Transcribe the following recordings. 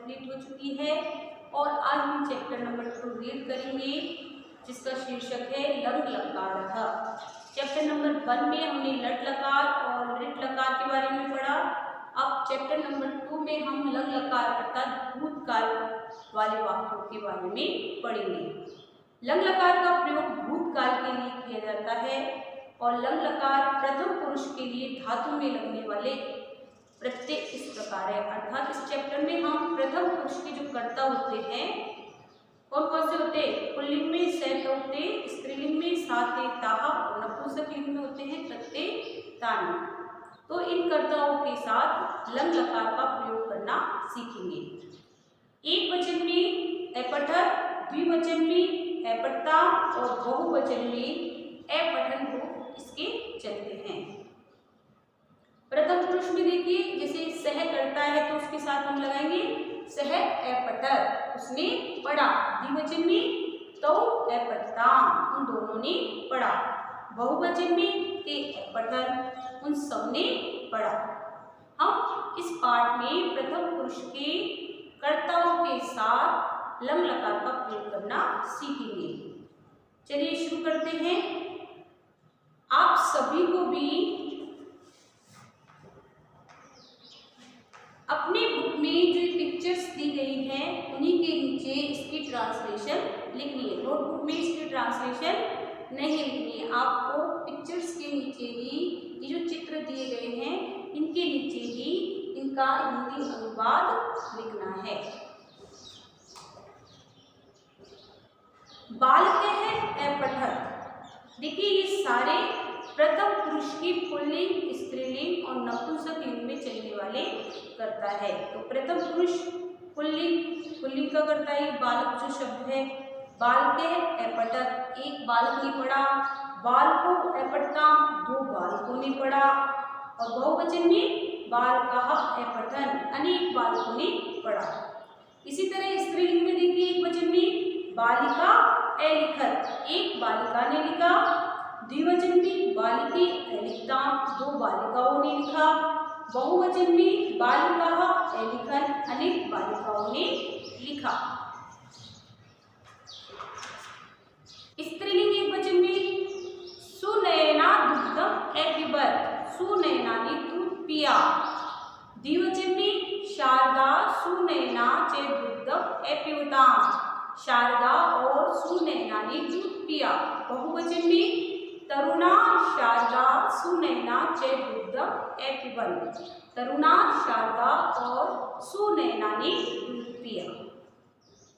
Complete हो चुकी है और आज हम चैप्टर नंबर 2 रीड करेंगे, जिसका शीर्षक है लंग लकार। चैप्टर नंबर 1 में हमने लट लकार और लिट लकार के बारे में पढ़ा। अब चैप्टर नंबर 2 में हम लंग लकार अर्थात भूतकाल वाले वाक्यों के बारे में पढ़ेंगे। लंग लकार का प्रयोग भूतकाल के लिए किया जाता है और लंग लकार प्रथम पुरुष के लिए धातु में लगने वाले प्रत्यय इस प्रकार है। अर्थात इस चैप्टर में हम प्रथम पुरुष के जो कर्ता होते हैं कौन कौन से होते हैं? पुल्लिंग में सैत होते, स्त्रीलिंग में साते ताहा और नपुंसक लिंग में होते हैं तत्ते तानी। तो इन कर्ताओं के साथ लंग लकार का प्रयोग करना सीखेंगे। एक वचन में अपठन, द्विवचन में अपठता और बहुवचन में अपठन रूप इसके चलते हैं। प्रथम पुरुष में देखिए, जैसे सह करता है तो उसके साथ हम लगाएंगे सह अपठत, उसने पढ़ा। द्विवचन में तो अपठता, उन दोनों ने पढ़ा। बहुवचन में ते अपठन, उन सब ने पढ़ा। हम इस पाठ में प्रथम पुरुष के कर्ताओं के साथ लंग लकार का प्रयोग करना सीखेंगे। चलिए शुरू करते हैं। आप सभी को भी अपने बुक में जो पिक्चर्स दी गई हैं उन्हीं के नीचे इसकी ट्रांसलेशन लिखनी है। नोटबुक में इसकी ट्रांसलेशन नहीं लिखनी है, आपको पिक्चर्स के नीचे ही ये जो चित्र दिए गए हैं इनके नीचे ही इनका हिंदी अनुवाद लिखना है। बालक है अपठत। देखिए ये सारे प्रथम पुरुष की पुल्लिंग, स्त्रीलिंग और नपुंसक लिंग में चलने वाले करता है। तो प्रथम पुरुष पुल्लिंग का करता है बालक जो शब्द है। बालक है अपठत, एक बालक ने पढ़ा। बालको अपठता, दो बालकों ने पढ़ा। और बहुवचन में बालकाः अपठन, अनेक बालकों ने पढ़ा। इसी तरह स्त्रीलिंग में देखिए एक वचन में बालिका अलिखत, एक बालिका ने लिखा। द्विवचन में बालिके अलिखता, दो बालिकाओं ने लिखा। बहुवचन में बालिकाः अलिखन्, अनेक बालिकाओं ने लिखा। स्त्रीलिंग एक वचन में सुनयना दुग्धम अपिबत, सुनयना ने दूध पिया। द्विवचन में शारदा सुनयना च दुग्धम अपिबताम्, शारदा और सुनयना ने दूध पिया। बहुवचन में तरुणा शारदा सुनयना च दुग्धम अपिबन्, तरुणा शारदा और सुनयना ने दूध पिया।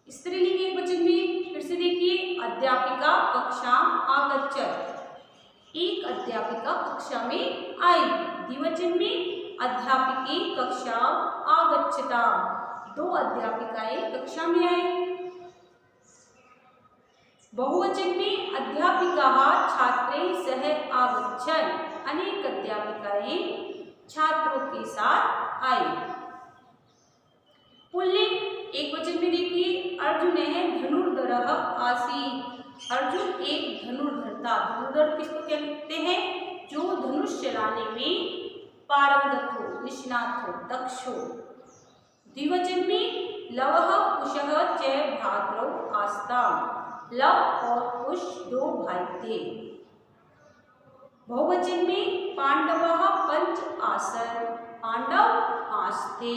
स्त्रीलिंग एक वचन में फिर से देखिए अध्यापिका कक्षाम आगच्छत, एक अध्यापिका कक्षा में आई। द्विवचन में अध्यापिके कक्षाम आगच्छताम्, दो अध्यापिकाएं कक्षा में आई। बहुवचन में अध्यापिकाः छात्रे सह आगच्छन्, अनेक अध्यापिकाएं छात्रों के साथ आई। पुल्लिंग एक वचन में देखिए अर्जुन है धनुर्धरः आसीत्, अर्जुन एक धनुर्धर था। धनुर्धर किसको कहते हैं? जो धनुष चलाने में पारंगत हो, निष्णात हो, दक्ष हो। द्विवचन में लवः कुशः च भ्रातरौ आस्ताम्, लव और कुश दो भाई थे। बहुवचन में पांडवः पंच आसन्, पांडव 5 थे।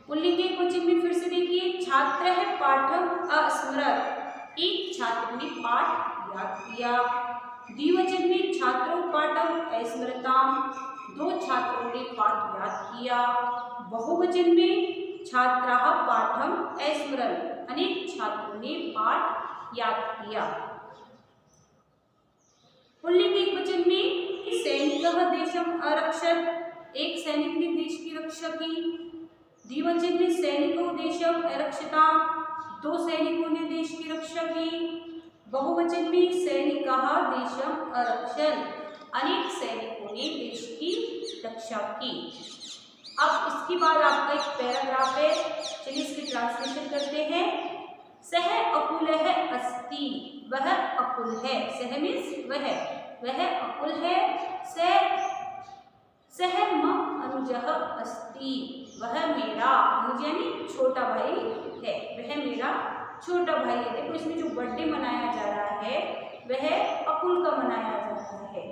पुल्लिंग एक वचन में फिर से देखिए छात्रः पाठम् अस्मरत्, एक छात्र ने पाठ याद किया। द्विवचन में छात्रो पाठम् अस्मरताम्, दो छात्रों ने पाठ याद किया। बहुवचन में छात्राः पाठम् अस्मरन्, अनेक छात्रों ने पाठ याद किया। पुल्लिंग एक वचन में सैनिकः देशम् अरक्षत्, एक सैनिक ने देश की रक्षा की। द्विवचन में सैनिको देशम् अरक्षताम्, दो सैनिकों ने देश की रक्षा की। बहुवचन में सैनिकाः देशम् अरक्षन्, अनेक सैनिकों ने देश की रक्षा की। अब इसके बाद आपका एक पैराग्राफ है, चलिए इसकी ट्रांसलेशन करते हैं। सह अकुलः अस्ति, वह अकुल है। सह मीन्स वह अकुल है। सह मम अनुजः अस्ति, वह मेरा, अनुज यानी भाई है, वह मेरा छोटा भाई है। देखो इसमें जो बर्थडे मनाया जा रहा है वह अकुल का मनाया जा रहा है।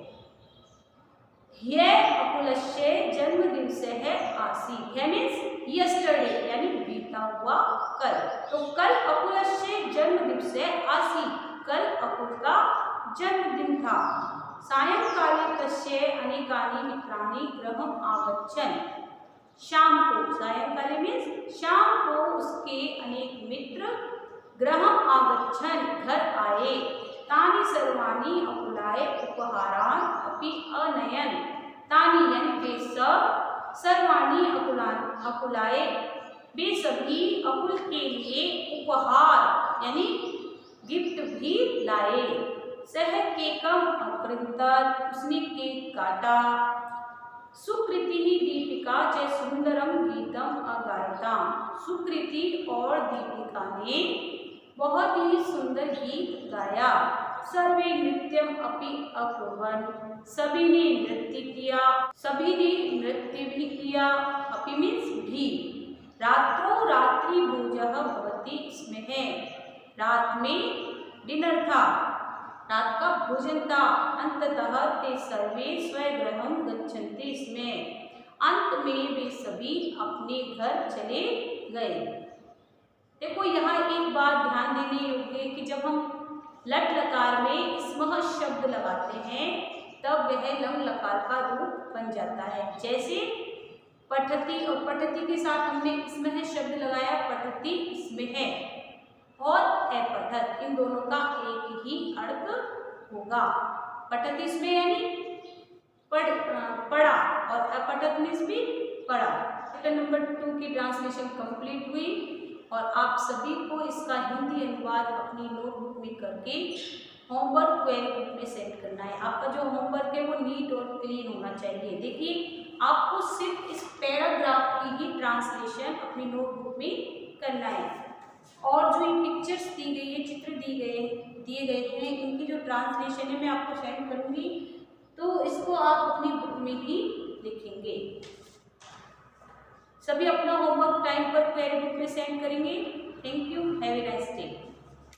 यह अकुलस्य जन्मदिवसः आसीत्, है मीन्स यस्टरडे यानी बीता हुआ कल। तो कल अकुलस्य जन्मदिवसः आसीत्, कल अकुल का जन्मदिन था। सायंकाले तस्य अनेकानि मित्राणि गृहम् आगच्छन्, शाम को, सायंकाले मीन्स शाम को उसके अनेक मित्र गृहम् आगच्छन् घर आए। तानि सर्वाणि अकुलाय उपहारान् अपि अनयन्, तानि यानी वे सब, सर्वाणि अकुलाय वे सभी अकुल के लिए उपहार यानी गिफ्ट भी लाए। सह केकम अकृंतत्, उसने केक काटा। सुकृति दीपिका च सुंदरम गीतम अगायताम, सुकृति और दीपिका ने बहुत ही सुंदर गीत गाया। सर्वे नृत्यम अपि अकुर्वन्, सभी ने नृत्य किया, सभी ने नृत्य भी किया। अपि मीन्स भी। रात्रो रात्रि भोजः भवति, इसमें है रात में डिनर था, रात का भोजन था। अंततः ते सर्वे स्वगृहं गच्छन्ति, इसमें अंत में वे सभी अपने घर चले गए। देखो यहाँ एक बात ध्यान देने योग्य है कि जब हम लट लकार में स्मः शब्द लगाते हैं तब वह लंग लकार का रूप बन जाता है। जैसे पठति, और पठति के साथ हमने स्मः शब्द लगाया, पठति इसमें है, और अपठत, इन दोनों का एक ही अर्थ होगा। पठति इसमें यानी पढ़ा, और अपठत मीन्स भी पढ़ा। चैप्टर नंबर 2 की ट्रांसलेशन कंप्लीट हुई और आप सभी को इसका हिंदी अनुवाद अपनी नोटबुक में करके होमवर्क क्वेरी बुक में सेंड करना है। आपका जो होमवर्क है वो नीट और क्लीन होना चाहिए। देखिए आपको सिर्फ इस पैराग्राफ की ही ट्रांसलेशन अपनी नोटबुक में करना है, और जो ये पिक्चर्स दी गई है, चित्र दिए गए हैं, इनकी जो ट्रांसलेशन है मैं आपको सेंड करूँगी, तो इसको आप अपनी बुक में ही लिखेंगे। सभी अपना होमवर्क टाइम पर क्वेरी बुक में सेंड करेंगे। Thank you, have a nice day.